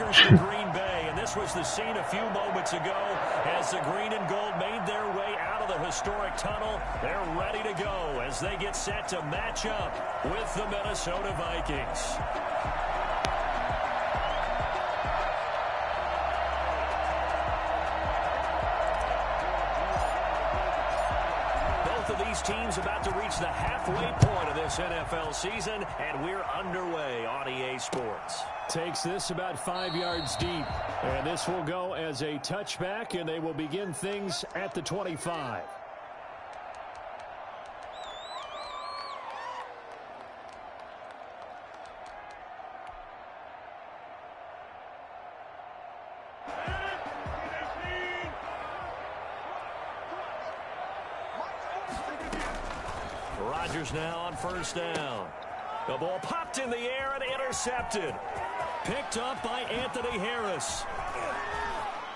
Packers to Green Bay, and this was the scene a few moments ago as the green and gold made their way out of the historic tunnel. They're ready to go as they get set to match up with the Minnesota Vikings. Both of these teams about to reach the halfway point of this NFL season, and we're underway on EA Sports. Takes this about 5 yards deep, and this will go as a touchback, and they will begin things at the 25. Rodgers now on first down. The ball popped in the air and intercepted. Picked up by Anthony Harris.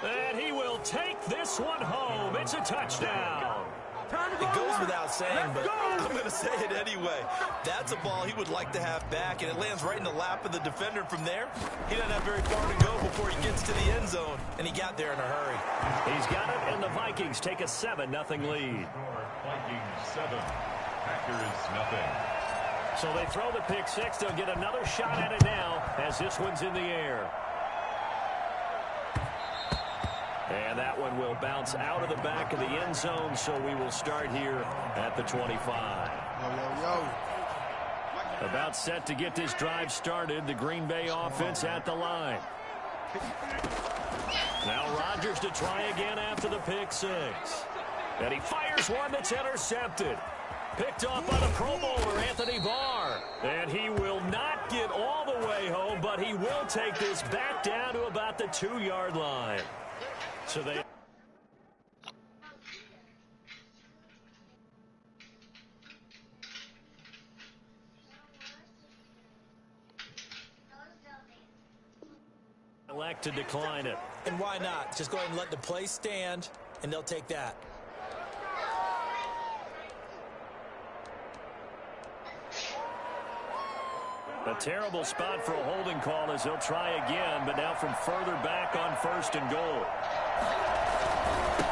And he will take this one home. It's a touchdown. It goes without saying, but I'm going to say it anyway. That's a ball he would like to have back, and it lands right in the lap of the defender from there. He doesn't have very far to go before he gets to the end zone, and he got there in a hurry. He's got it, and the Vikings take a 7-0 lead. Vikings 7, Packers nothing. So they throw the pick six. They'll get another shot at it now as this one's in the air. And that one will bounce out of the back of the end zone, so we will start here at the 25. About set to get this drive started. The Green Bay offense at the line. Now Rodgers to try again after the pick six. And he fires one that's intercepted. Picked off by the Pro Bowler, Anthony Barr. And he will not get all the way home, but he will take this back down to about the 2-yard line. So they... elect to decline it. And why not? Just go ahead and let the play stand, and they'll take that. A terrible spot for a holding call as they'll try again, but now from further back on first and goal.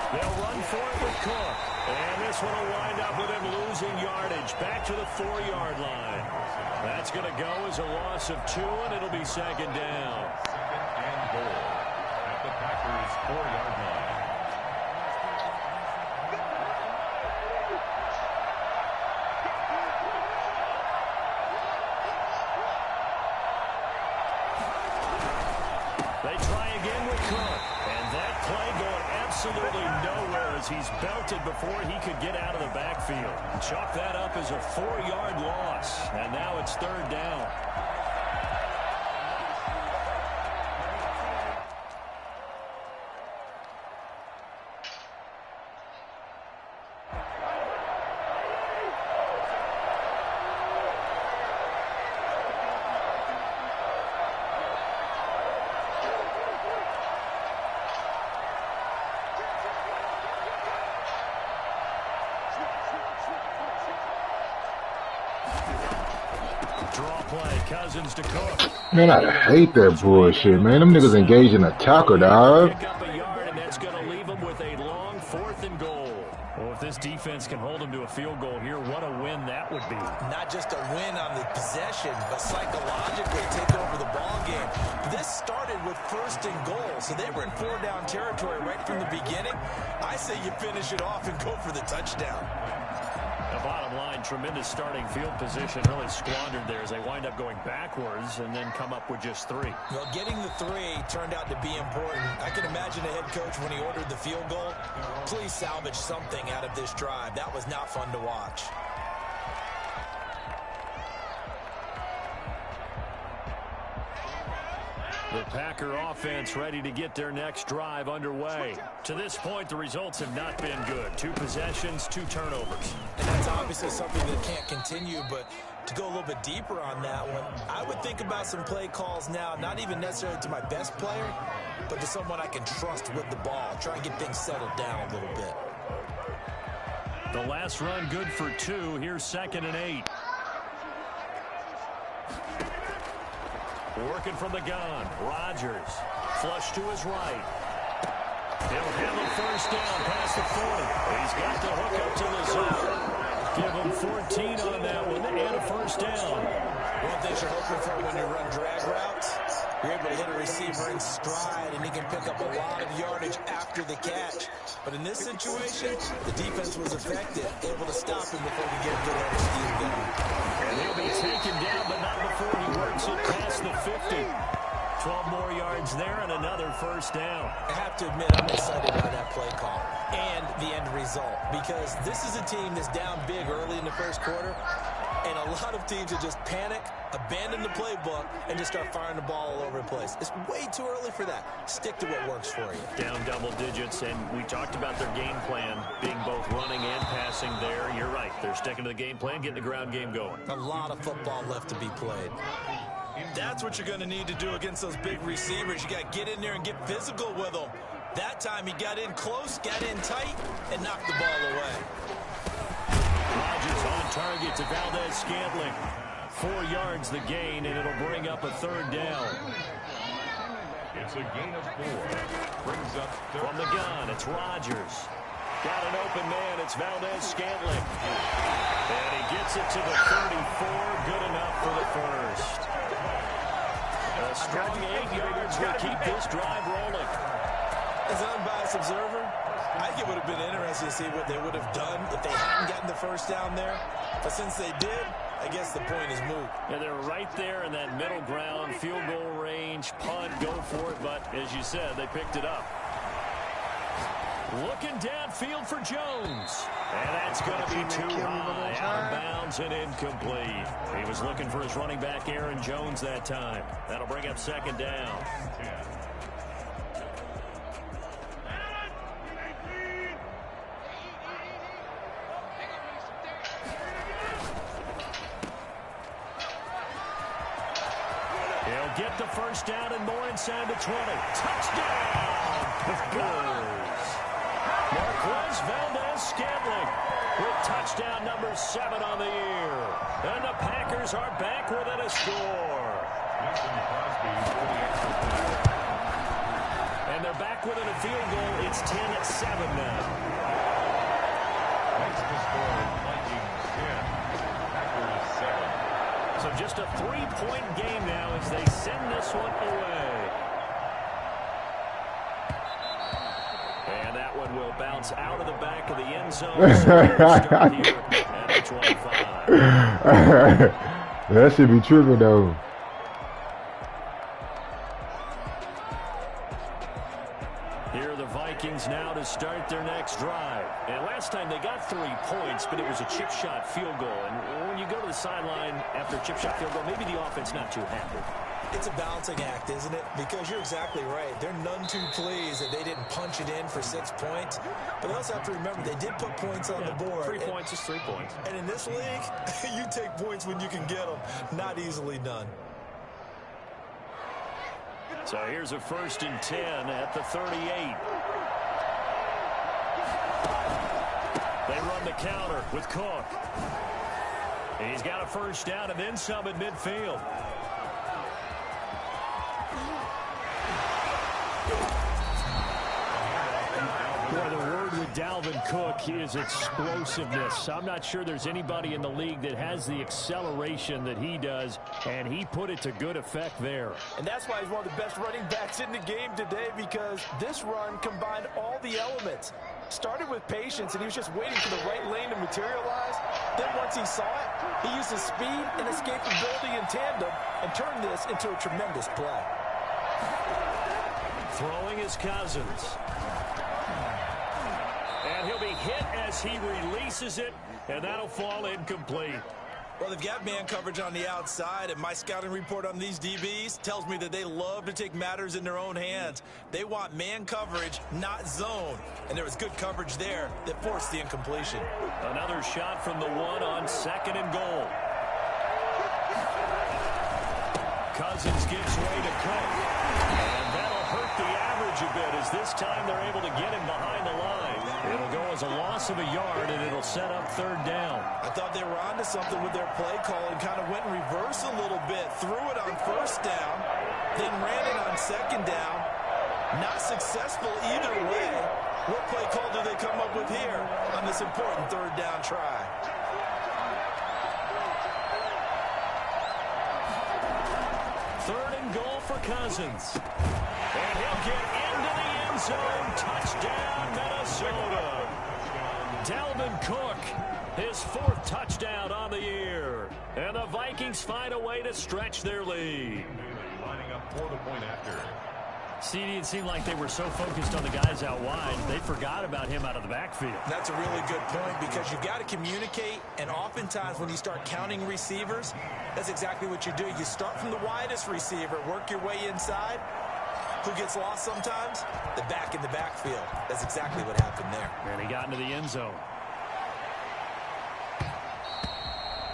They'll run for it with Cook. And this one will wind up with him losing yardage back to the 4-yard line. That's going to go as a loss of 2, and it'll be second down. Second and goal at the Packers' 4-yard line. They try again with Cook. And that play going absolutely nowhere as he's belted before he could get out of the backfield. Chalk that up as a 4-yard loss. And now it's third down. Draw play, Cousins to Cook. Man, I hate that bullshit, man. Them niggas engaged in a tackle, dog. Pick up a yard, and that's going to leave them with a long 4th and goal. Well, if this defense can hold them to a field goal here, what a win that would be. Not just a win on the possession, but psychologically take over the ball game. This started with 1st and goal, so they were in 4-down territory right from the beginning. I say you finish it off and go for the touchdown. The bottom line, tremendous starting field position, really squandered there as they wind up going backwards and then come up with just 3. Well, getting the 3 turned out to be important. I can imagine the head coach when he ordered the field goal. Please salvage something out of this drive. That was not fun to watch. The Packer offense ready to get their next drive underway. To this point, the results have not been good. 2 possessions, 2 turnovers. And that's obviously something that can't continue, but to go a little bit deeper on that one, I would think about some play calls now, not even necessarily to my best player, but to someone I can trust with the ball. Try and get things settled down a little bit. The last run good for 2. Here's 2nd and 8. Working from the gun. Rodgers. Flush to his right. He'll have a first down past the 40. He's got to hook up to the zone. Give him 14 on that one and a first down. One thing you're hoping for when you run drag routes, you're able to hit a receiver in stride, and he can pick up a lot of yardage after the catch. But in this situation, the defense was effective, able to stop him before he get a good head of steam going. And he'll be taken down, but not before he works it past the 50. 12 more yards there and another first down. I have to admit, I'm excited by that play call and the end result, because this is a team that's down big early in the first quarter, and a lot of teams that just panic, abandon the playbook, and just start firing the ball all over the place. It's way too early for that. Stick to what works for you. Down double digits, and we talked about their game plan being both running and passing there. You're right. They're sticking to the game plan, getting the ground game going. A lot of football left to be played. That's what you're going to need to do against those big receivers. You got to get in there and get physical with them. That time he got in close, got in tight, and knocked the ball away. Rodgers on target to Valdez-Scantling. 4 yards the gain, and it'll bring up a third down. It's a gain of 4. Brings up third. From the gun, it's Rodgers. Got an open man, it's Valdez-Scantling. And he gets it to the 34, good enough for the first. A strong 8 yards will keep this drive rolling. As an unbiased observer, I think it would have been interesting to see what they would have done if they hadn't gotten the first down there. But since they did, I guess the point is moot. And they're right there in that middle ground, field goal range, punt, go for it. But as you said, they picked it up. Looking downfield for Jones. And that's going to be too high, out of bounds and incomplete. He was looking for his running back, Aaron Jones, that time. That'll bring up second down. He'll get the first down and more inside the 20. Touchdown! Goes. Marquez Valdez-Scantling with touchdown number 7 on the year. And the Packers are back within a score. And they're back within a field goal. It's 10-7 now. Makes the score Vikings 10. Packers 7. So just a 3-point game now as they send this one away. And that one will bounce out of the back of the end zone. Start here at the 25. That should be tripping though. Here are the Vikings now to start their next drive. And last time they got 3 points, but it was a chip shot field goal. And when you go to the sideline after a chip shot field goal, maybe the offense not too happy. It's a balancing act, isn't it? Because you're exactly right. They're none too pleased that they didn't punch it in for 6 points. But they also have to remember they did put points on the board. 3 points is 3 points. And in this league, you take points when you can get them. Not easily done. So here's a 1st and 10 at the 38. They run the counter with Cook. He's got a first down and then some at midfield. Boy, the word with Dalvin Cook is explosiveness. I'm not sure there's anybody in the league that has the acceleration that he does, and he put it to good effect there. And that's why he's one of the best running backs in the game today, because this run combined all the elements. Started with patience, and he was just waiting for the right lane to materialize. Then once he saw it, he used his speed and escapability in tandem and turned this into a tremendous play. Throwing his Cousins. And he'll be hit as he releases it, and that'll fall incomplete. Well, they've got man coverage on the outside, and my scouting report on these DBs tells me that they love to take matters in their own hands. They want man coverage, not zone. And there was good coverage there that forced the incompletion. Another shot from the 1 on 2nd and goal. Cousins gives way to Cook. And that'll hurt the average a bit as this time they're able to get him behind the line. It'll go as a loss of a yard, and it'll set up third down. I thought they were onto something with their play call and kind of went in reverse a little bit. Threw it on first down, then ran it on second down. Not successful either way. What play call do they come up with here on this important third down try? Third and goal for Cousins. And he'll get into the end zone. Touchdown, Minnesota. Dalvin Cook, his 4th touchdown on the year. And the Vikings find a way to stretch their lead. Lining up for the point after. CD, it seemed like they were so focused on the guys out wide, they forgot about him out of the backfield. That's a really good point because you've got to communicate, and oftentimes when you start counting receivers, that's exactly what you do. You start from the widest receiver, work your way inside. Who gets lost sometimes? The back in the backfield. That's exactly what happened there. And he got into the end zone.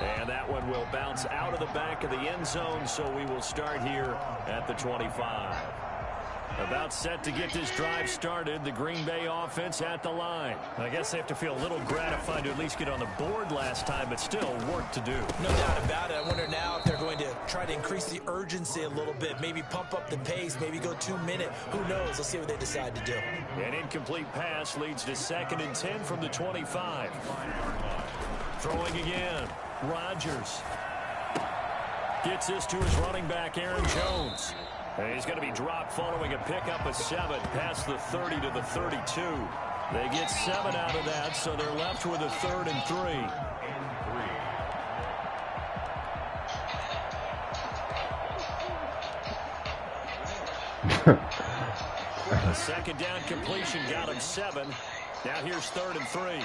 And that one will bounce out of the back of the end zone, so we will start here at the 25. About set to get this drive started, the Green Bay offense at the line. I guess they have to feel a little gratified to at least get on the board last time, but still work to do. No doubt about it. I wonder now if they're going to try to increase the urgency a little bit, maybe pump up the pace, maybe go 2 minute. Who knows? Let's see what they decide to do. An incomplete pass leads to 2nd and 10 from the 25. Throwing again. Rodgers gets this to his running back, Aaron Jones. And he's going to be dropped following a pickup of 7 past the 30 to the 32. They get 7 out of that, so they're left with a 3rd and 3. A 2nd down completion got him 7. Now here's 3rd and 3.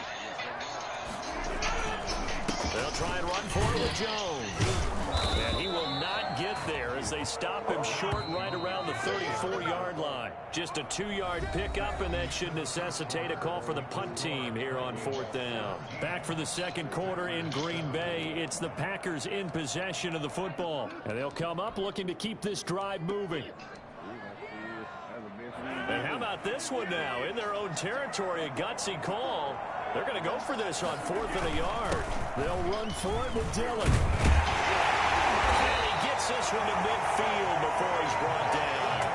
They'll try and run for it with Jones. And he will not get there as they stop him short right around the 34-yard line. Just a 2-yard pickup, and that should necessitate a call for the punt team here on 4th down. Back for the 2nd quarter in Green Bay. It's the Packers in possession of the football. And they'll come up looking to keep this drive moving. And how about this one now? In their own territory, a gutsy call. They're going to go for this on 4th and a yard. They'll run for it with Dillon. And he gets this one to midfield before he's brought down.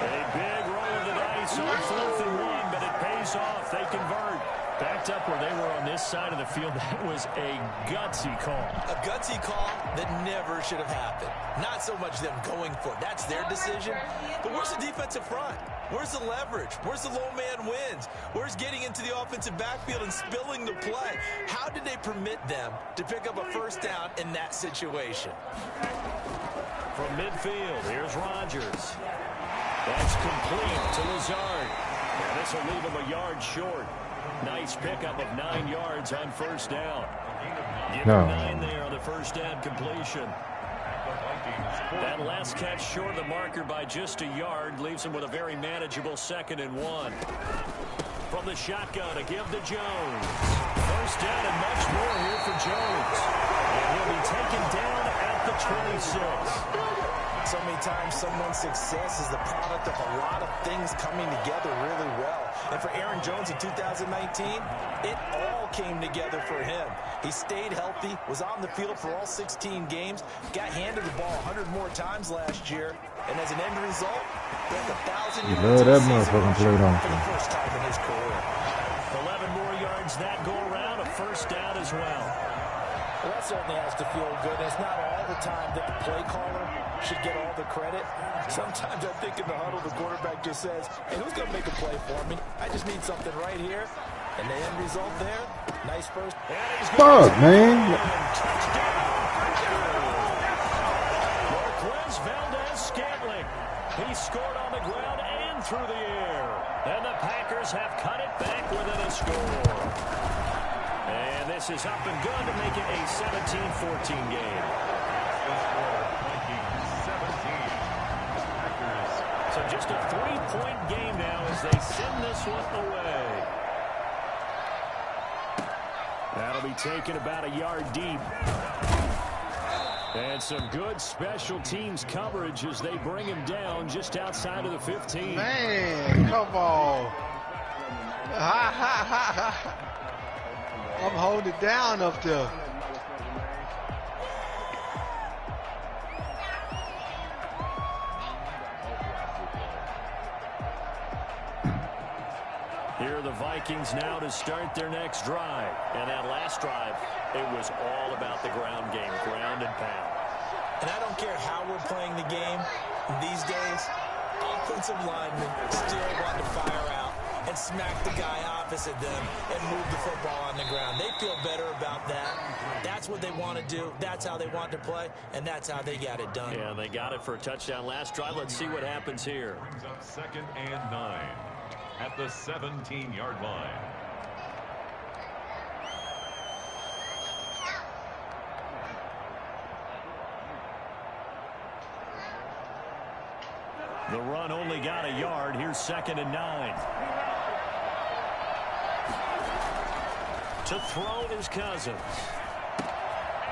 A big roll of the dice on 4th and 1, but it pays off. They convert. Backed up where they were on this side of the field. That was a gutsy call. A gutsy call that never should have happened. Not so much them going for it. That's their decision. But where's the defensive front? Where's the leverage? Where's the low man wins? Where's getting into the offensive backfield and spilling the play? How did they permit them to pick up a 1st down in that situation? From midfield, here's Rodgers. That's complete to Lazard. And this will leave him a yard short. Nice pickup of 9 yards on 1st down. Give him 9 there on the 1st down completion. That last catch short of the marker by just a yard leaves him with a very manageable 2nd and 1. From the shotgun, a give to Jones. 1st down and much more here for Jones. And he'll be taken down at the 26. So many times someone's success is the product of a lot of things coming together really well. And for Aaron Jones in 2019, it all came together for him. He stayed healthy, was on the field for all 16 games, got handed the ball 100 more times last year, and as an end result, broke 1,000 yards that motherfucking played on for the first time in his career. 11 more yards that go around, a 1st down as well. Well, that certainly has to feel good. It's not all the time that the play caller should get all the credit. Sometimes I think in the huddle, the quarterback just says, hey, who's going to make a play for me? I just need something right here. And the end result there, nice first. Fuck, man. Marquez Valdez-Scantling. He scored on the ground and through the air. And the Packers have cut it back within a score. And this is up and good to make it a 17-14 game. So just a 3-point game now as they send this one away. That'll be taken about a yard deep. And some good special teams coverage as they bring him down just outside of the 15. Man, come on. I'm holding it down up there. Here are the Vikings now to start their next drive. And that last drive, it was all about the ground game, ground and pound. And I don't care how we're playing the game these days, offensive linemen still want to fire out and smack the guy opposite them and move the football on the ground. They feel better about that. That's what they want to do. That's how they want to play, and that's how they got it done. Yeah, they got it for a touchdown last drive. Let's see what happens here. Brings up 2nd and 9 at the 17-yard line. The run only got a yard. Here's 2nd and 9. To throw is Cousins.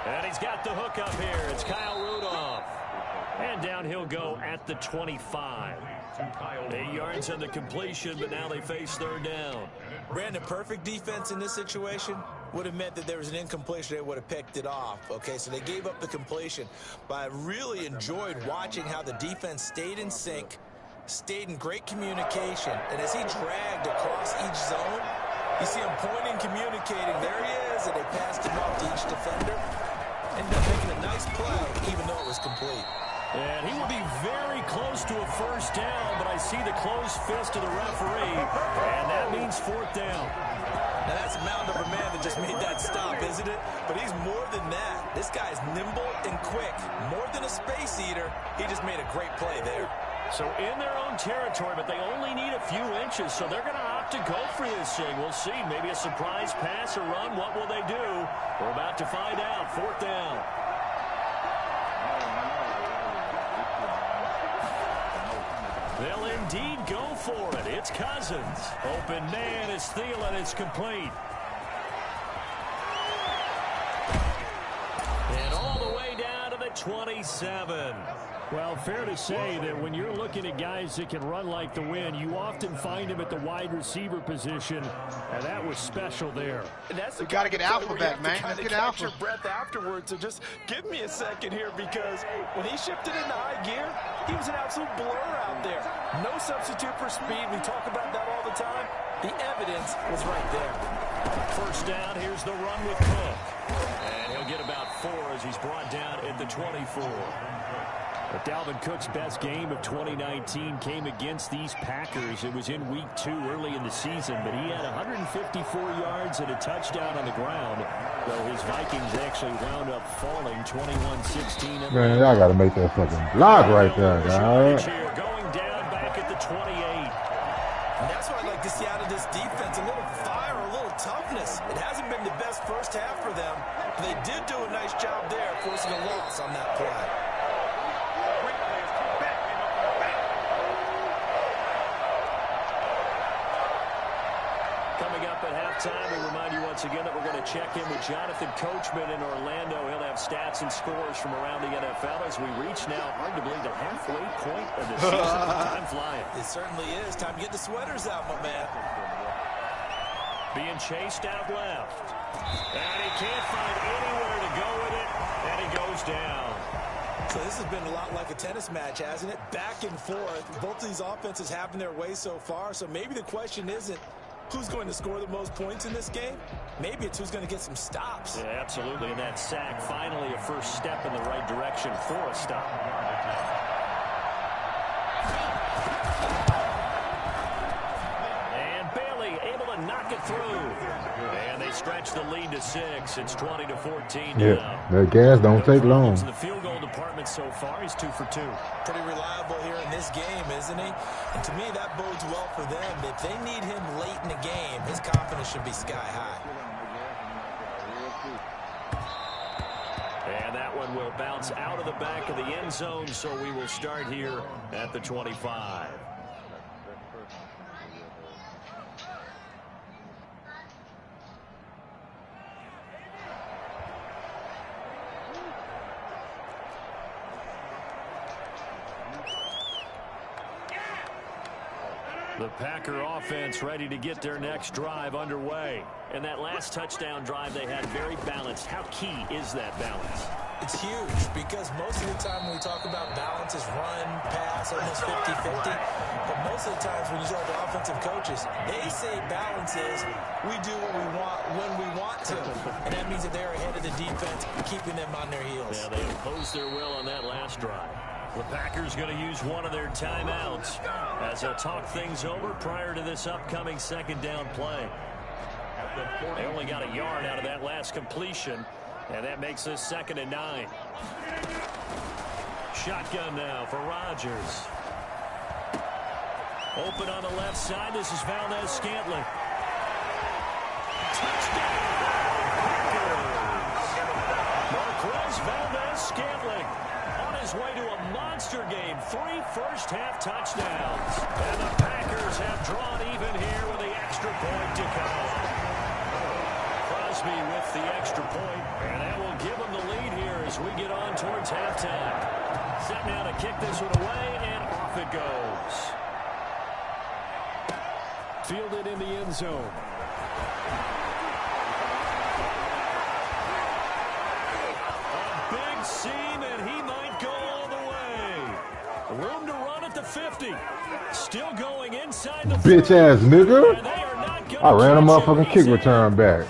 And he's got the hook up here. It's Kyle Rudolph. And down he'll go at the 25. 8 yards on the completion, but now they face 3rd down. Brandon, perfect defense in this situation would have meant that there was an incompletion. They would have picked it off. Okay, so they gave up the completion. But I really enjoyed watching how the defense stayed in sync, stayed in great communication. And as he dragged across each zone, you see him pointing, communicating. There he is, and they passed him off to each defender. Ended up making a nice play, even though it was complete. And he will be very close to a 1st down, but I see the closed fist of the referee, and that means 4th down. Now, that's a mound of a man that just made that stop, isn't it? But he's more than that. This guy's nimble and quick. More than a space eater, he just made a great play there. So in their own territory, but they only need a few inches, so they're going to opt to go for this thing. We'll see. Maybe a surprise pass or run. What will they do? We're about to find out. 4th down. They'll indeed go for it. It's Cousins. Open man is Thielen. It's complete. And all the way down to the 27. Well, fair to say that when you're looking at guys that can run like the wind, you often find them at the wide receiver position, and that was special there. And that's We got to get Alpha back, man. Let's get Alpha. Your breath afterwards. So just give me a second here, because when he shifted into high gear, he was an absolute blur out there. No substitute for speed. We talk about that all the time. The evidence was right there. 1st down. Here's the run with Cook. And he'll get about 4 as he's brought down at the 24. But Dalvin Cook's best game of 2019 came against these Packers. It was in week 2 early in the season, but he had 154 yards and a touchdown on the ground, though his Vikings actually wound up falling 21-16. Man, y'all got to make that fucking block right there, guys. Going down back at the 28. And that's what I'd like to see out of this defense. A little fire, a little toughness. It hasn't been the best first half for them, but they did do a nice job there, forcing a loss on that play. Coming up at halftime, we remind you once again that we're going to check in with Jonathan Coachman in Orlando. He'll have stats and scores from around the NFL as we reach now, hard to believe, the halfway point of the season. Time flying. It certainly is. Time to get the sweaters out, my man. Being chased out left. And he can't find anywhere to go with it, and he goes down. So this has been a lot like a tennis match, hasn't it? Back and forth. Both of these offenses having their way so far, so maybe the question isn't who's going to score the most points in this game. Maybe it's who's going to get some stops. Yeah, absolutely. And that sack, finally a first step in the right direction for a stop. And Bailey able to knock it through. And they stretch the lead to 6. It's 20-14 now. Yeah, that gas don't take long. In the field goal department so far, he's 2 for 2. Pretty reliable here in this game, isn't he? And to me, that bodes well for them. If they need him late in the game, his confidence should be sky high. And that one will bounce out of the back of the end zone, so we will start here at the 25. The Packer offense ready to get their next drive underway. And that last touchdown drive they had very balanced. How key is that balance? It's huge because most of the time when we talk about balance is run, pass, almost 50-50. But most of the times when you talk to offensive coaches, they say balance is we do what we want when we want to. And that means that they're ahead of the defense, keeping them on their heels. Yeah, they imposed their will on that last drive. The Packers going to use one of their timeouts as they'll talk things over prior to this upcoming second down play. They only got a yard out of that last completion, and that makes this 2nd and 9. Shotgun now for Rodgers. Open on the left side. This is Valdez-Scantling. Touchdown! Marquez Valdez-Scantling on his way to a monster game. 3 first-half touchdowns. And the Packers have drawn even here with the extra point to come. Crosby with the extra point, and that will give them the lead here as we get on towards halftime. Set now to kick this one away, and off it goes. Fielded in the end zone. A big seam, and he might go all the way. Room to run at the 50. Still going inside the Bitch ass nigga. and they are not gonna I ran a catch him. motherfucking kick He's in. return back.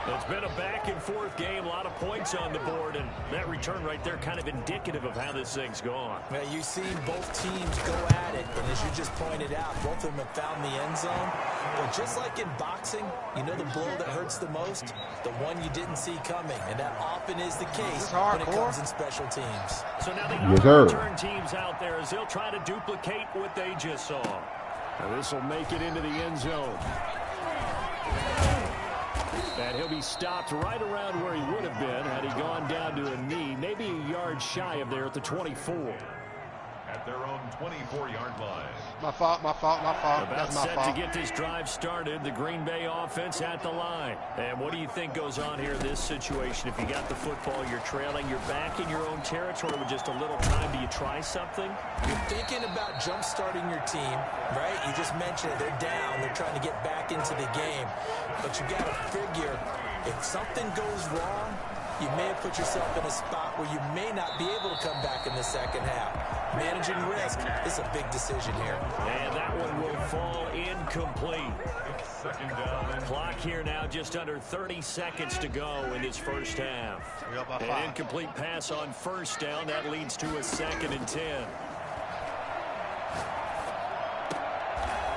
It's been a back-and-forth game, a lot of points on the board, and that return right there kind of indicative of how this thing's gone. Now, you've seen both teams go at it, and as you just pointed out, both of them have found the end zone. But just like in boxing, you know the blow that hurts the most? The one you didn't see coming, and that often is the case when it comes in special teams. So now the Yes, other sir. return teams out there as they'll try to duplicate what they just saw. And this will make it into the end zone. And he'll be stopped right around where he would have been had he gone down to a knee, maybe a yard shy of there at the 24. At their own 24-yard line. My fault. About That's my set fault. to get this drive started, the Green Bay offense at the line. And what do you think goes on here in this situation? If you got the football, you're trailing, you're back in your own territory with just a little time. Do you try something? You're thinking about jump-starting your team, right? You just mentioned it. They're down. They're trying to get back into the game. But you got to figure, if something goes wrong, you may have put yourself in a spot where you may not be able to come back in the second half. Managing risk is a big decision here. And that one will fall incomplete. Second down. Clock here now, just under 30 seconds to go in this first half. We're up by An 5. incomplete pass on first down. That leads to a 2nd and 10.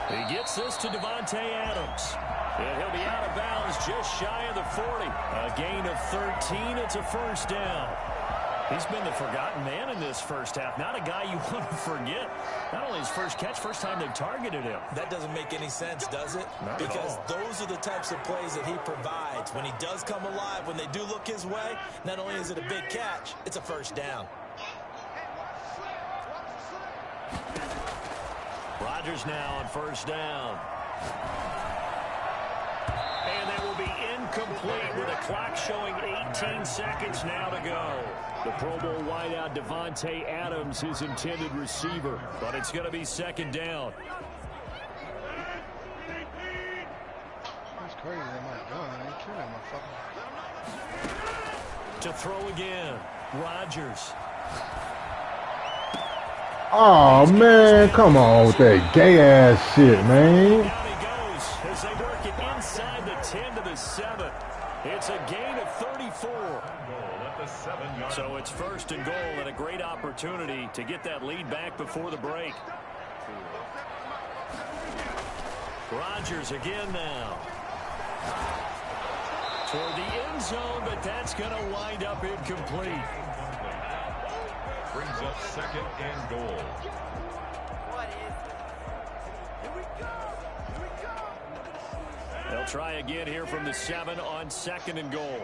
He gets this to Davante Adams. And he'll be out of bounds just shy of the 40. A gain of 13. It's a first down. He's been the forgotten man in this first half. Not a guy you want to forget. Not only his first catch, first time they've targeted him. That doesn't make any sense, does it? Not at Because all. those are the types of plays that he provides. When he does come alive, when they do look his way, not only is it a big catch, it's a first down. Rodgers now on first down. And that will be incomplete with a clock showing 18 seconds now to go. The Pro Bowl wideout Davante Adams, his intended receiver. But it's going to be 2nd down. That's crazy. That my gun. I ain't killing that motherfucker. To throw again. Rodgers. Oh man, come on with that gay ass shit, man. Down he goes as they work it inside the 10 to the 7. It's a gain of 34. Goal at the 7-yard. So it's 1st and goal and a great opportunity to get that lead back before the break. Rodgers again now. Toward the end zone, but that's going to wind up incomplete. Brings up 2nd and goal. They'll try again here from the 7 on 2nd and goal.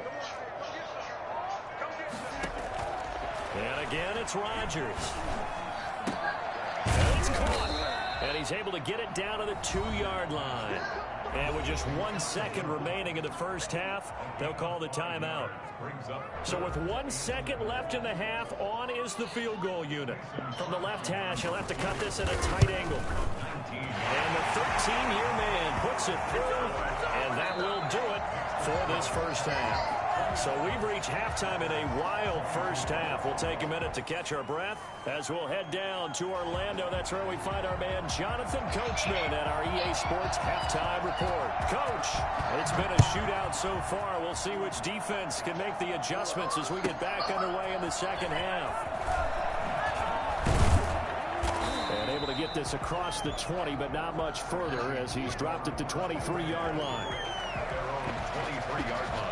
And again, it's Rodgers. And it's caught. And he's able to get it down to the 2-yard line. And with just 1 second remaining in the first half, they'll call the timeout. So with 1 second left in the half, on is the field goal unit. From the left hash, he'll have to cut this at a tight angle. And the 13-year man puts it through, and that will do it for this first half. So we've reached halftime in a wild first half. We'll take a minute to catch our breath as we'll head down to Orlando. That's where we find our man Jonathan Coachman at our EA Sports Halftime Report. Coach, it's been a shootout so far. We'll see which defense can make the adjustments as we get back underway in the second half. And able to get this across the 20, but not much further as he's dropped it to 23-yard line. Their own 23-yard line.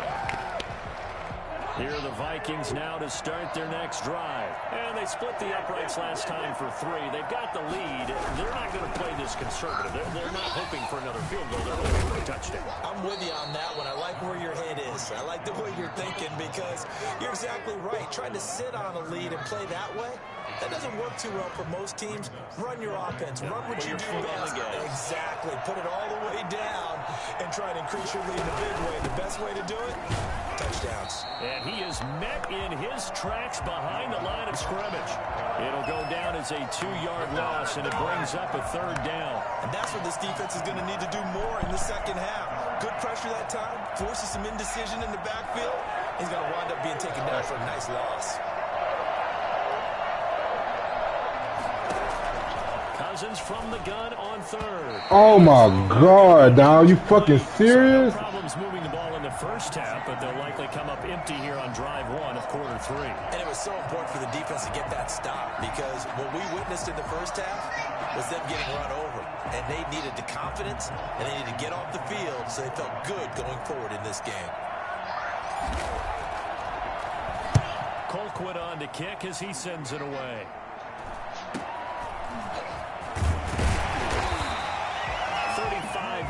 Here are the Vikings now to start their next drive. And they split the uprights last time for 3. They've got the lead. They're not going to play this conservative. They're not hoping for another field goal. They're hoping for a touchdown. I'm with you on that one. I like where your head is. I like the way you're thinking because you're exactly right. Trying to sit on a lead and play that way, that doesn't work too well for most teams. Run your offense. Run what you do best. Exactly. Put it all the way down and try to increase your lead in a big way. The best way to do it, touchdowns. And he is met in his tracks behind the line of scrimmage. It'll go down as a 2-yard loss, and it brings up a 3rd down. And that's what this defense is going to need to do more in the second half. Good pressure that time, forces some indecision in the backfield. He's going to wind up being taken down for a nice loss. Cousins from the gun on 3rd. Oh my God, dog! You fucking serious? So no problems moving the ball in the first half, but they'll likely come up empty here on drive 1 of quarter 3. And it was so important for the defense to get that stop because what we witnessed in the first half was them getting run over. And they needed the confidence, and they needed to get off the field so they felt good going forward in this game. Colquitt on to kick as he sends it away.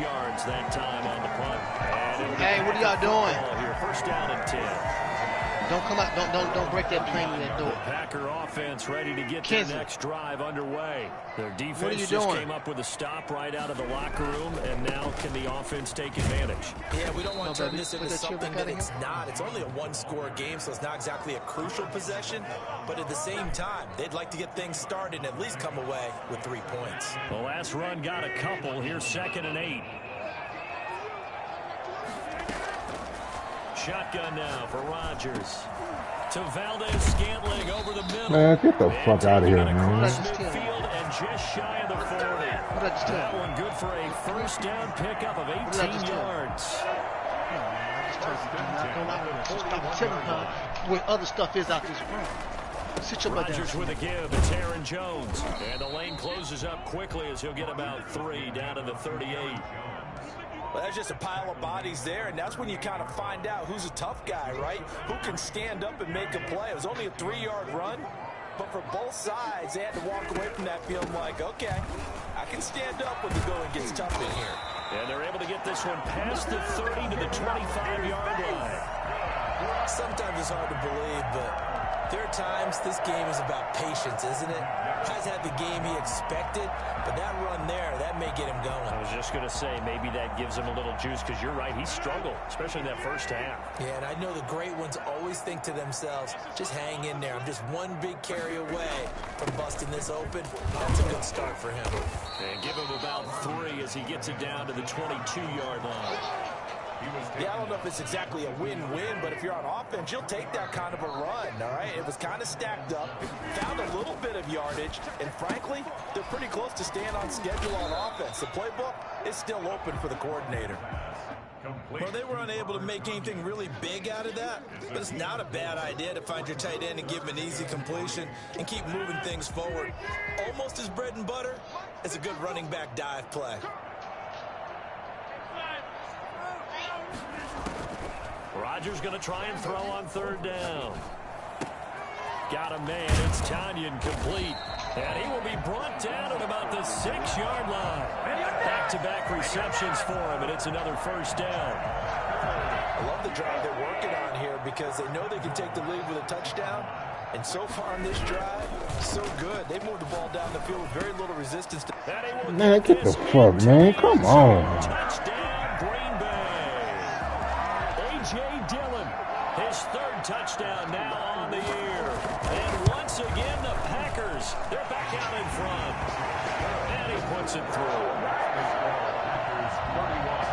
Yards that time on the punt. Hey, what are y'all doing? Here, first down and 10. Don't come out. Don't break that plane in that door. The Packer offense ready to get their next drive underway. Their defense just came up with a stop right out of the locker room, and now can the offense take advantage? Yeah, we don't want to turn this into something that it's not. It's only a 1-score game, so it's not exactly a crucial possession. But at the same time, they'd like to get things started and at least come away with 3 points. The last run got a couple. Here's 2nd and 8. Shotgun now for Rodgers. To Valdez-Scantling over the middle. Man, get the fuck out of here, man. Midfield and just shy of the 40. That one good for a first down pickup of 18 yards. Stop telling her where other stuff is out this room. Sit your butt down. Rodgers with a give. It's Aaron Jones. And the lane closes up quickly as he'll get about 3 down to the 38. Well, that's just a pile of bodies there, and that's when you kind of find out who's a tough guy, right? Who can stand up and make a play. It was only a 3-yard run, but for both sides, they had to walk away from that feeling like, okay, I can stand up when the going gets tough in here. And they're able to get this one past the 30 to the 25-yard line. Sometimes it's hard to believe, but there are times this game is about patience, isn't it? Has had the game he expected, but that run there, that may get him going. I was just going to say, maybe that gives him a little juice, because you're right, he struggled, especially in that first half. Yeah, and I know the great ones always think to themselves, just hang in there. I'm just one big carry away from busting this open. That's a good start for him. And give him about 3 as he gets it down to the 22-yard line. Yeah, I don't know if it's exactly a win-win, but if you're on offense, you'll take that kind of a run, all right? It was kind of stacked up, found a little bit of yardage, and frankly, they're pretty close to staying on schedule on offense. The playbook is still open for the coordinator. Well, they were unable to make anything really big out of that, but it's not a bad idea to find your tight end and give him an easy completion and keep moving things forward. Almost as bread and butter as a good running back dive play. Rodgers going to try and throw on 3rd down. Got a man. It's Tanyan complete. And he will be brought down at about the 6-yard line. Back-to-back receptions for him, and it's another first down. I love the drive they're working on here because they know they can take the lead with a touchdown. And so far on this drive, so good. They moved the ball down the field with very little resistance. Man, get the fuck, man. Come on. Touchdown. touchdown now on the year. And once again, the Packers, they're back out in front. And he puts it through. Packers 31,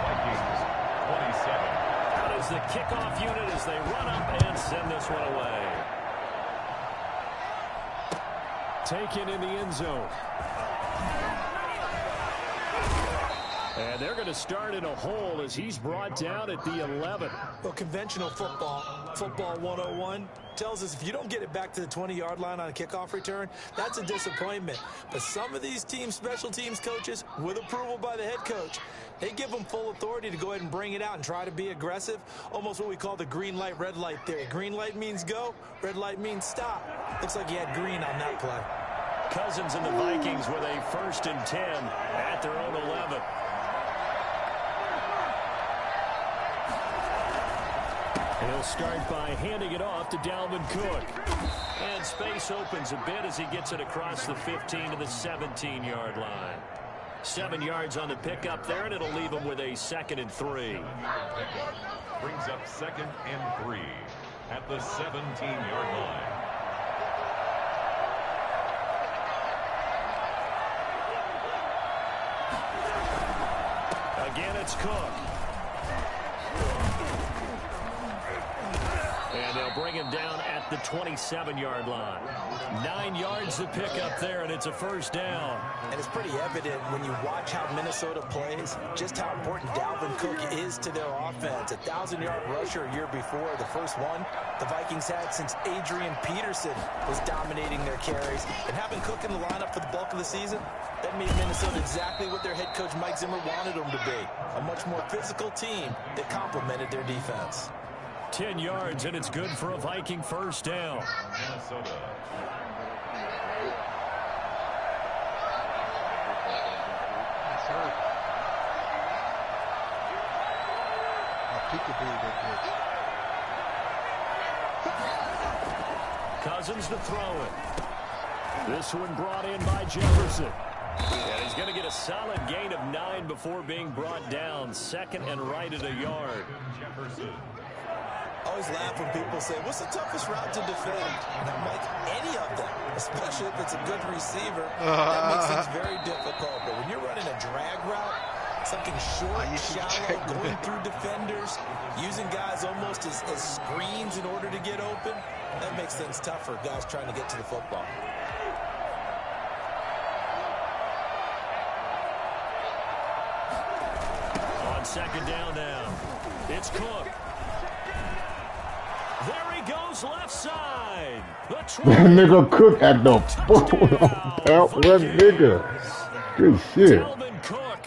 Vikings 27. Out is the kickoff unit as they run up and send this one away. Taken in the end zone. And they're going to start in a hole as he's brought down at the 11. Well, conventional football 101, tells us if you don't get it back to the 20-yard line on a kickoff return, that's a disappointment. But some of these teams, special teams coaches, with approval by the head coach, they give them full authority to go ahead and bring it out and try to be aggressive, almost what we call the green light, red light theory. Green light means go, red light means stop. Looks like he had green on that play. Cousins and the Vikings with a 1st and 10 at their own 11. He'll start by handing it off to Dalvin Cook. And space opens a bit as he gets it across the 15 to the 17-yard line. 7 yards on the pickup there, and it'll leave him with a 2nd and 3. Brings up 2nd and 3 at the 17-yard line. Again, it's Cook. And they'll bring him down at the 27-yard line. 9 yards to pick up there, and it's a 1st down. And it's pretty evident when you watch how Minnesota plays, just how important Dalvin Cook is to their offense. A 1,000-yard rusher a year before, the first one the Vikings had since Adrian Peterson was dominating their carries. And having Cook in the lineup for the bulk of the season, that made Minnesota exactly what their head coach Mike Zimmer wanted them to be. A much more physical team that complemented their defense. 10 yards, and it's good for a Viking 1st down. Minnesota. Cousins to throw it. This one brought in by Jefferson. And he's going to get a solid gain of 9 before being brought down. 2nd and right at a yard. Jefferson. I always laugh when people say, what's the toughest route to defend? And I'm like, any of them, especially if it's a good receiver. That makes things very difficult. But when you're running a drag route, something short, shallow, going through defenders, using guys almost as screens in order to get open, that makes things tougher, guys trying to get to the football. On 2nd down now, it's Cook. There he goes, left side. That nigga Cook at the phone. That nigga. Good shit. Dalvin Cook,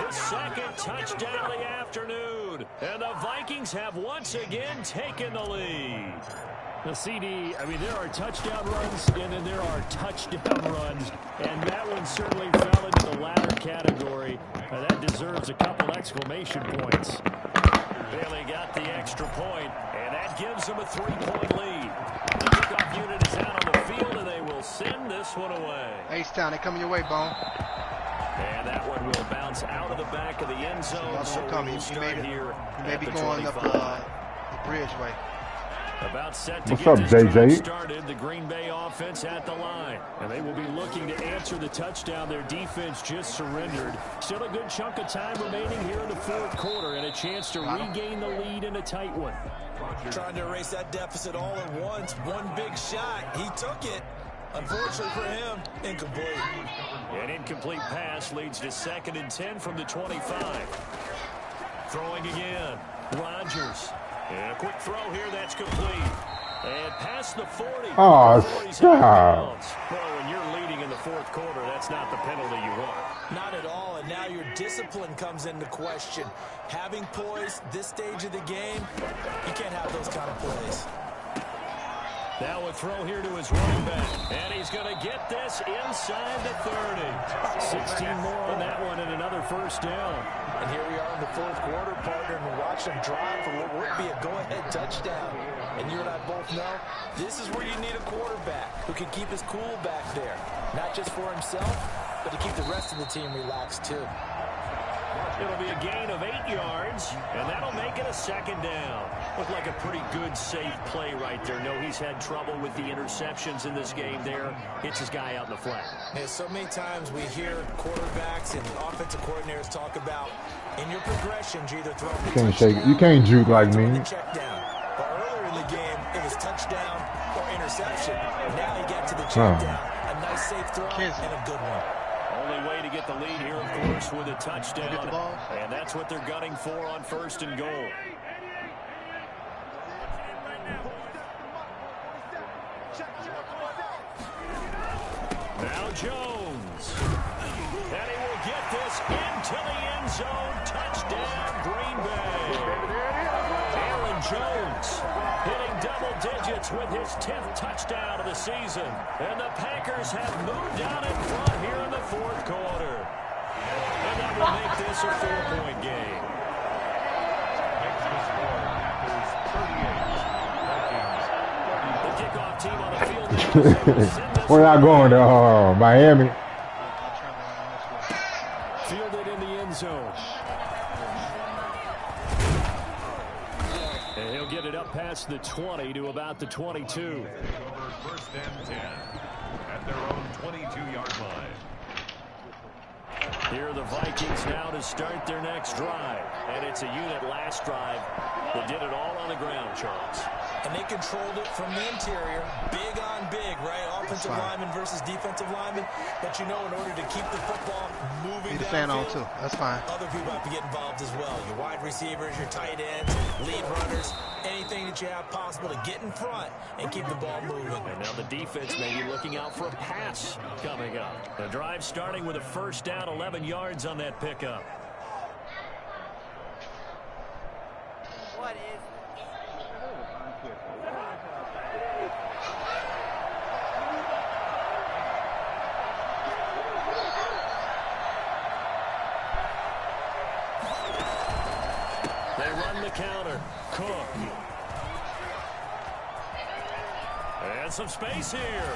his 2nd touchdown of the afternoon. And the Vikings have once again taken the lead. The CD, I mean, there are touchdown runs, and then there are touchdown runs. And that one certainly fell into the latter category. That deserves a couple exclamation points. Bailey got the extra point, and that gives them a 3-point lead. The kickoff unit is out on the field, and they will send this one away. H-Town, they coming your way, Bone. And that one will bounce out of the back of the end zone. So we'll start here at the 25. Up the bridge way. About set to What's get up, this JJ? drive started, the Green Bay offense at the line. And they will be looking to answer the touchdown their defense just surrendered. Still a good chunk of time remaining here in the 4th quarter and a chance to regain the lead in a tight one. Trying to erase that deficit all at once. One big shot. He took it. Unfortunately for him, incomplete. An incomplete pass leads to 2nd and 10 from the 25. Throwing again. Rodgers. And a quick throw here, that's complete. And past the 40. Oh, stop. Well, when you're leading in the 4th quarter, that's not the penalty you want. Not at all, and now your discipline comes into question. Having poise this stage of the game, you can't have those kind of plays. Now a throw here to his running back. And he's going to get this inside the 30. 16 more on that one and another 1st down. And here we are in the 4th quarter, partner, and we watch them drive for what would be a go-ahead touchdown. And you and I both know this is where you need a quarterback who can keep his cool back there. Not just for himself, but to keep the rest of the team relaxed too. It'll be a gain of 8 yards, and that'll make it a second down. Looked like a pretty good, safe play right there. No, he's had trouble with the interceptions in this game there. Hits his guy out in the flat. Yeah, so many times we hear quarterbacks and offensive coordinators talk about in your progressions, you either throw You can't shake it. You can't juke like me. Check down. But earlier in the game, it was touchdown or interception. Now you get to the check down. A nice safe throw and a good one. Only way to get the lead here, of course, with a touchdown. And that's what they're gunning for on 1st and goal. Now Jones. And he will get this into the end zone. Touchdown, Green Bay. Aaron Jones hitting double digits with his 10th touchdown of the season. And the Packers have moved out in front here in the 4th quarter. And that will make this a 4-point game. Makes the score Packers 38, Vikings 30. The kickoff team on the field now. Where y'all going to Miami? Fielded in the end zone. And he'll get it up past the 20 to about the 22. Over 1st and 10 at their own 22-yard line. Here are the Vikings now to start their next drive. And it's a unit last drive that did it all on the ground, Charles. And they controlled it from the interior. Big on big, right? Offensive lineman versus defensive lineman. But you know, in order to keep the football moving downfield, too. That's fine. other people have to get involved as well. Your wide receivers, your tight ends, lead runners, anything that you have possible to get in front and keep the ball moving. And now the defense may be looking out for a pass coming up. The drive starting with a 1st down, 11 yards on that pickup. What is They run the counter. Cook. And some space here.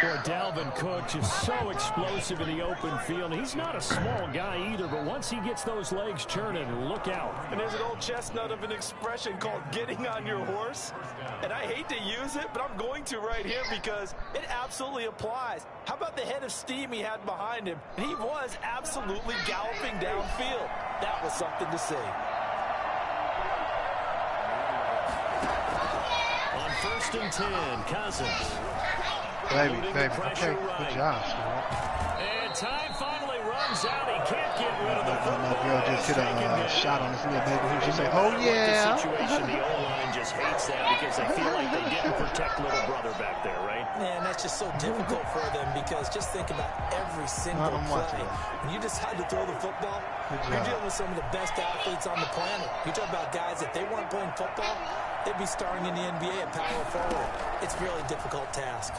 Boy, Dalvin Cook just so explosive in the open field. He's not a small guy either, but once he gets those legs churning, look out. And there's an old chestnut of an expression called getting on your horse. And I hate to use it, but I'm going to right here because it absolutely applies. How about the head of steam he had behind him? And he was absolutely galloping downfield. That was something to see. On 1st and 10, Cousins. Baby. Okay, good job, And time finally runs out. He can't get rid of the football. My girl just hit a shot on this little baby who she said, oh yeah. The situation, the O-line just hates that because they feel like they didn't protect little brother back there, right? Man, that's just so difficult for them because just think about every single play. When you decide to throw the football, you're dealing with some of the best athletes on the planet. You talk about guys, if they weren't playing football, they'd be starring in the NBA at power forward. It's a really difficult task.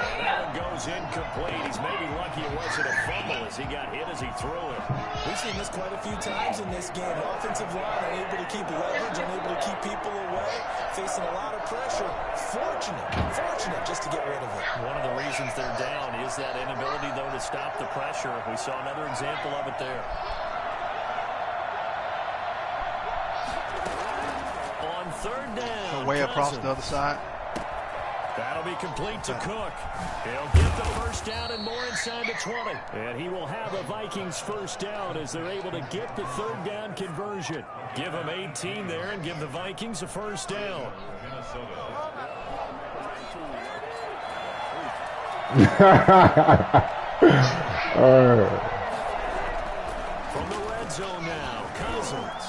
That one goes incomplete. He's maybe lucky it wasn't a fumble as he got hit as he threw it. We've seen this quite a few times in this game. Offensive line unable to keep leverage, unable to keep people away, facing a lot of pressure. Fortunate just to get rid of it. One of the reasons they're down is that inability, though, to stop the pressure. We saw another example of it there. On 3rd down, Way across the other side. That'll be complete to Cook. He'll get the 1st down and more inside the 20. And he will have a Vikings 1st down as they're able to get the 3rd down conversion. Give them 18 there and give the Vikings a 1st down. From the red zone now, Cousins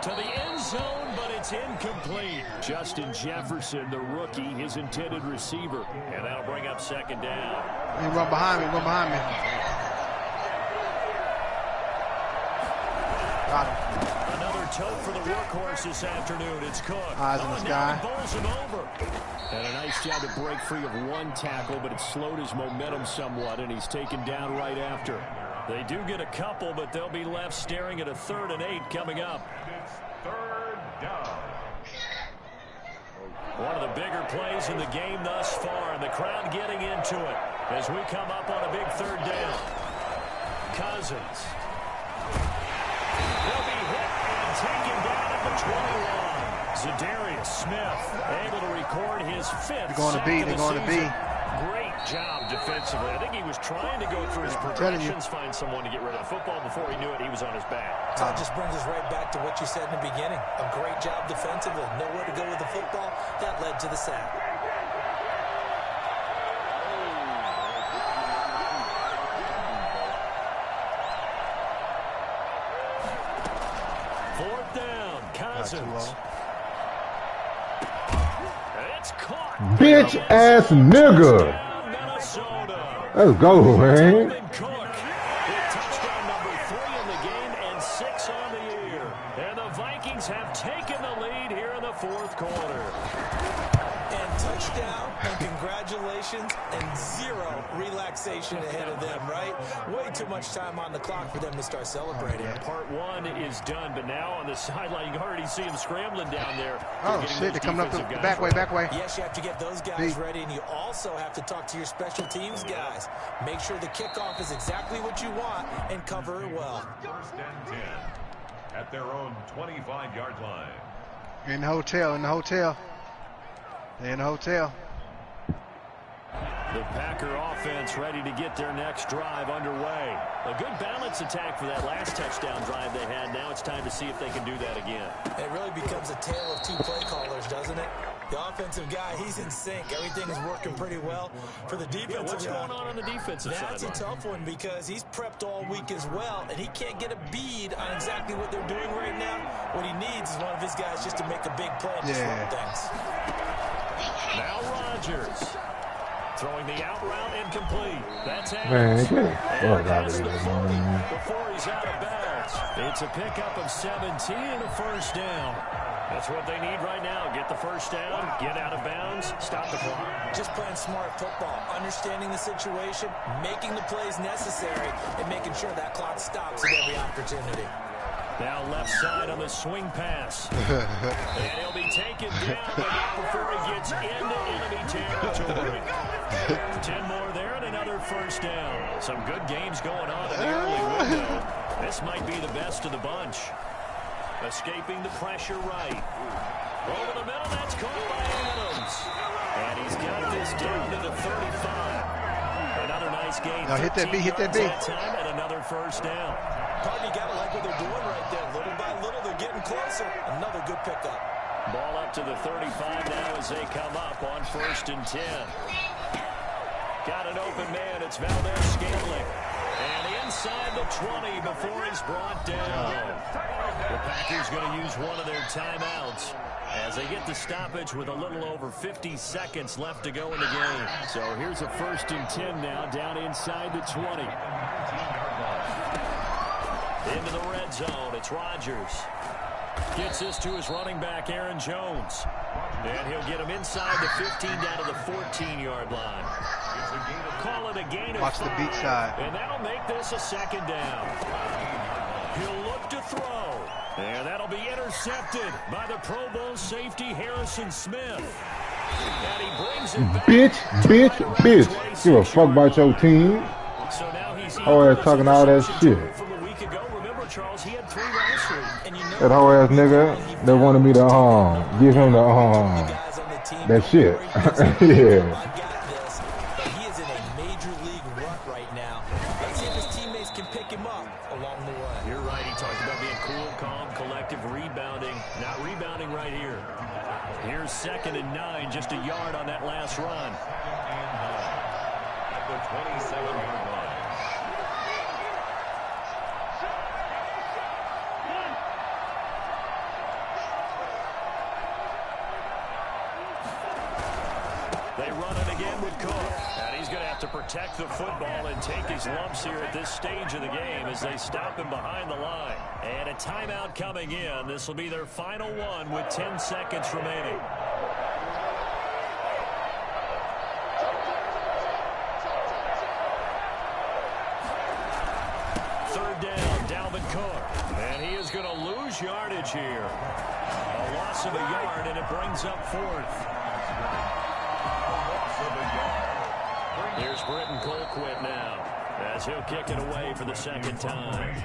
to the end zone, but it's incomplete. Justin Jefferson, the rookie, his intended receiver. And that'll bring up 2nd down. He run behind me. Got him. Another tote for the workhorse this afternoon. It's Cook. Eyes in the sky. Now he bowls him over. And a nice job to break free of one tackle, but it slowed his momentum somewhat, and he's taken down right after. They do get a couple, but they'll be left staring at a 3rd and 8 coming up. It's 3rd down. One of the bigger plays in the game thus far, and the crowd getting into it as we come up on a big third down. Cousins. He'll be hit and taken down at the 21. Zadarius Smith able to record his 5th sack of the season. Great job defensively. I think he was trying to go through his progressions, find someone to get rid of the football. Before he knew it, he was on his back. So that just brings us right back to what you said in the beginning. A great job defensively. Nowhere to go with the football. That led to the sack. Fourth down, Cousins. It's caught. Bitch ass nigga. Let's go, man. Touchdown number 3 in the game and 6 on the year. And the Vikings have taken the lead here in the fourth quarter. And touchdown, and congratulations, and 0 relaxation ahead of them, right? Way too much time on the clock for them to start celebrating. Part 1 is done, but now on the sideline, you can already see him scrambling down there. Oh, shit, they're coming up the back way. Yes, you have to get those guys ready, and you also have to talk to your special teams guys. Make sure the kickoff is exactly what you want and cover it well. First and 10 at their own 25-yard line. In the hotel. They're in the hotel. The Packer offense ready to get their next drive underway. A good balance attack for that last touchdown drive they had. Now it's time to see if they can do that again. It really becomes a tale of 2 play callers, doesn't it? The offensive guy, he's in sync. Everything is working pretty well. For the defensive what's going on the defensive side? That's a tough one because he's prepped all week as well, and he can't get a bead on exactly what they're doing right now. What he needs is one of his guys just to make a big play and disrupt things. Now Rodgers. Throwing the out route incomplete. That's Man, get the fuck out of here, man. Before he's out of bounds. It's a pickup of 17 and a first down. That's what they need right now. Get the first down, get out of bounds, stop the clock. Just playing smart football, understanding the situation, making the plays necessary, and making sure that clock stops at every opportunity. Now left side on the swing pass. And he'll be taken down, but not before he gets into enemy territory. 10 more there and another first down. Some good games going on in the early window. This might be the best of the bunch. Escaping the pressure right. Over the middle, that's caught by Adams. And he's got this down to the 35. Another nice game. Now hit that B, hit that B. Time and another first down. Pardon, you gotta like what they're doing right there. Little by little, they're getting closer. Another good pickup. Ball up to the 35 now as they come up on 1st and 10. Got an open man. It's Valdez-Scantling. And inside the 20 before he's brought down. The Packers going to use one of their timeouts as they get the stoppage with a little over 50 seconds left to go in the game. So here's a 1st and 10 now down inside the 20. Into the red zone. It's Rodgers. Gets this to his running back, Aaron Jones. And he'll get him inside the 15 down to the 14-yard line. Call it a gain of 5. Watch the beat side. And that'll make this a 2nd down. He'll look to throw. And that'll be intercepted by the Pro Bowl safety, Harrison Smith. And he brings it back. Bitch. Give a fuck about your team. So now he's whole ass talking all that shit. From a week ago. Remember, Charles, he had 3 last week. And you know that whole ass nigga that wanted me to give him the that shit. Yeah. He is in a major league rut right now. Let's see if his teammates can pick him up along the way. You're right. He talked about being cool, calm, collective, rebounding. Not rebounding right here. Here's 2nd and 9, just a yard on that last run. At the 27-yard line. They run it again with Cook. And he's going to have to protect the football and take his lumps here at this stage of the game as they stop him behind the line. And a timeout coming in. This will be their final one with 10 seconds remaining. Third down, Dalvin Cook. And he is going to lose yardage here. A loss of a yard, and it brings up 4th. Here's Britton Colquitt now, as he'll kick it away for the second time.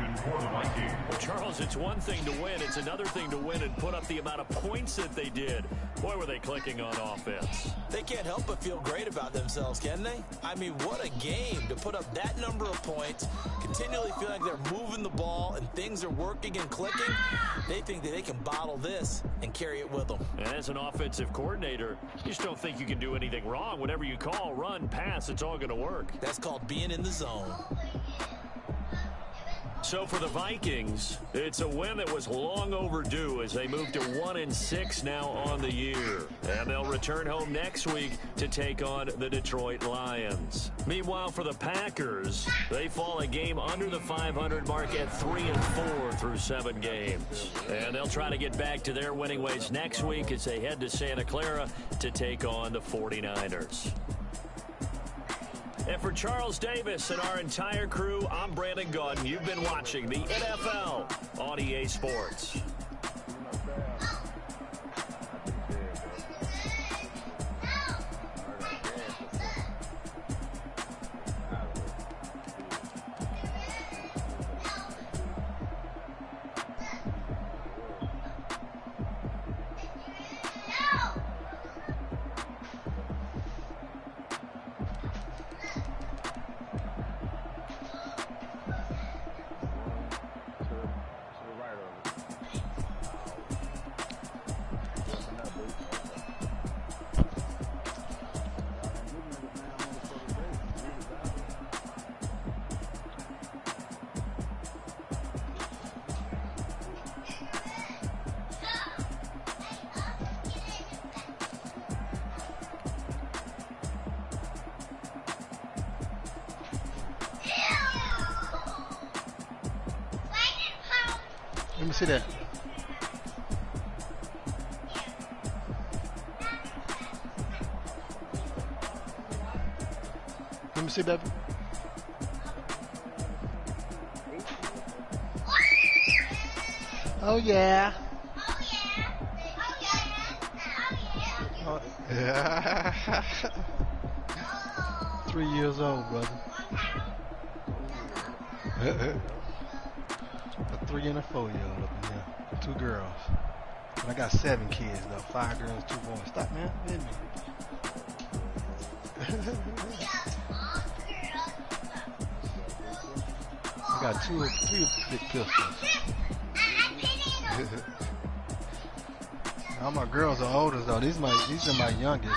Well, Charles, it's one thing to win. It's another thing to win and put up the amount of points that they did. Boy, were they clicking on offense. They can't help but feel great about themselves, can they? I mean, what a game to put up that number of points, continually feeling like they're moving the ball and things are working and clicking. They think that they can bottle this and carry it with them. And as an offensive coordinator, you just don't think you can do anything wrong. Whatever you call, run, pass, it's all going to work. That's called being in the zone. So for the Vikings, it's a win that was long overdue as they move to 1-6 now on the year. And they'll return home next week to take on the Detroit Lions. Meanwhile, for the Packers, they fall a game under the 500 mark at 3-4 through 7 games. And they'll try to get back to their winning ways next week as they head to Santa Clara to take on the 49ers. And for Charles Davis and our entire crew, I'm Brandon Gaudin. You've been watching the NFL on EA Sports. Let me see that. Let me see, baby. Oh yeah. Oh yeah. 3 years old, brother. A 3 and a 4-year-old up in here. 2 girls. And I got 7 kids though. 5 girls, 2 boys. Stop, man. Hit me. I got 2 or 3 big pistols. All my girls are older though. These are my youngest.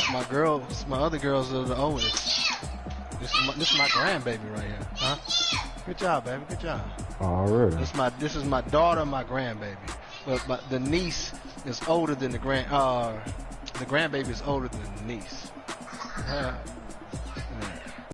My other girls are the oldest. This is my grandbaby right here. Huh? Good job, baby. Good job. Already. This is my daughter, my grandbaby. But the niece is older than the grandbaby is older than the niece.